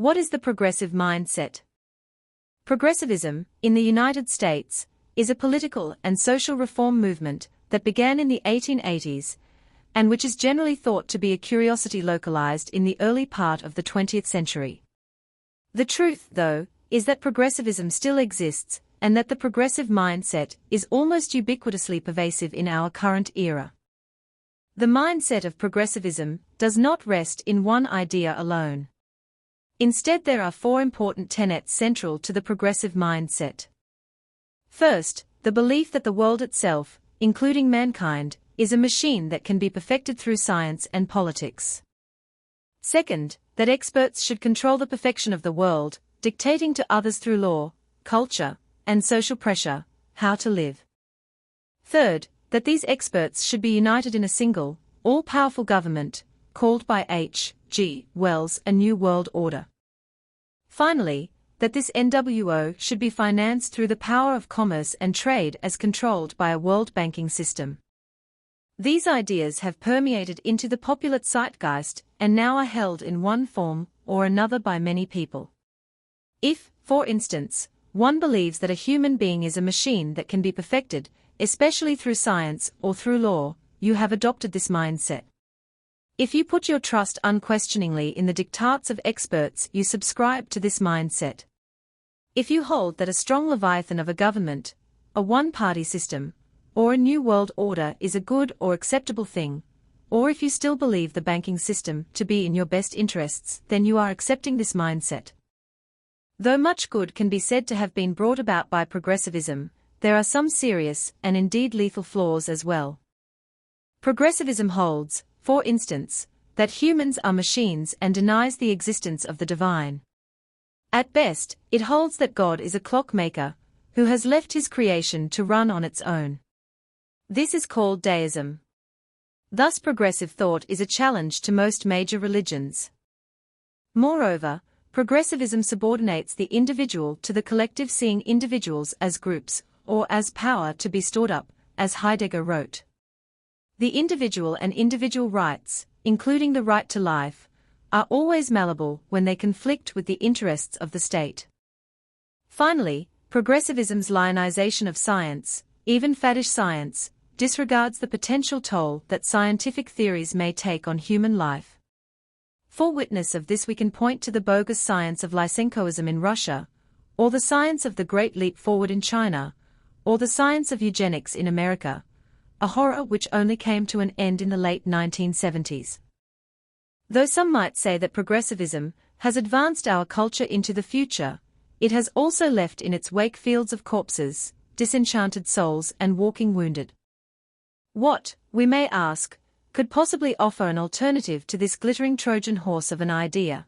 What is the progressive mindset? Progressivism, in the United States, is a political and social reform movement that began in the 1880s and which is generally thought to be a curiosity localized in the early part of the 20th century. The truth, though, is that progressivism still exists and that the progressive mindset is almost ubiquitously pervasive in our current era. The mindset of progressivism does not rest in one idea alone. Instead, there are four important tenets central to the progressive mindset. First, the belief that the world itself, including mankind, is a machine that can be perfected through science and politics. Second, that experts should control the perfection of the world, dictating to others through law, culture, and social pressure, how to live. Third, that these experts should be united in a single, all-powerful government, called by H. G. Wells a New World Order. Finally, that this NWO should be financed through the power of commerce and trade as controlled by a world banking system. These ideas have permeated into the popular zeitgeist and now are held in one form or another by many people. If, for instance, one believes that a human being is a machine that can be perfected, especially through science or through law, you have adopted this mindset. If you put your trust unquestioningly in the diktats of experts, you subscribe to this mindset. If you hold that a strong leviathan of a government, a one-party system, or a new world order is a good or acceptable thing, or if you still believe the banking system to be in your best interests, then you are accepting this mindset. Though much good can be said to have been brought about by progressivism, there are some serious and indeed lethal flaws as well. Progressivism holds, for instance, that humans are machines and denies the existence of the divine. At best, it holds that God is a clockmaker, who has left his creation to run on its own. This is called deism. Thus progressive thought is a challenge to most major religions. Moreover, progressivism subordinates the individual to the collective, seeing individuals as groups, or as power to be stored up, as Heidegger wrote. The individual and individual rights, including the right to life, are always malleable when they conflict with the interests of the state. Finally, progressivism's lionization of science, even faddish science, disregards the potential toll that scientific theories may take on human life. For witness of this we can point to the bogus science of Lysenkoism in Russia, or the science of the Great Leap Forward in China, or the science of eugenics in America, a horror which only came to an end in the late 1970s. Though some might say that progressivism has advanced our culture into the future, it has also left in its wake fields of corpses, disenchanted souls and walking wounded. What, we may ask, could possibly offer an alternative to this glittering Trojan horse of an idea?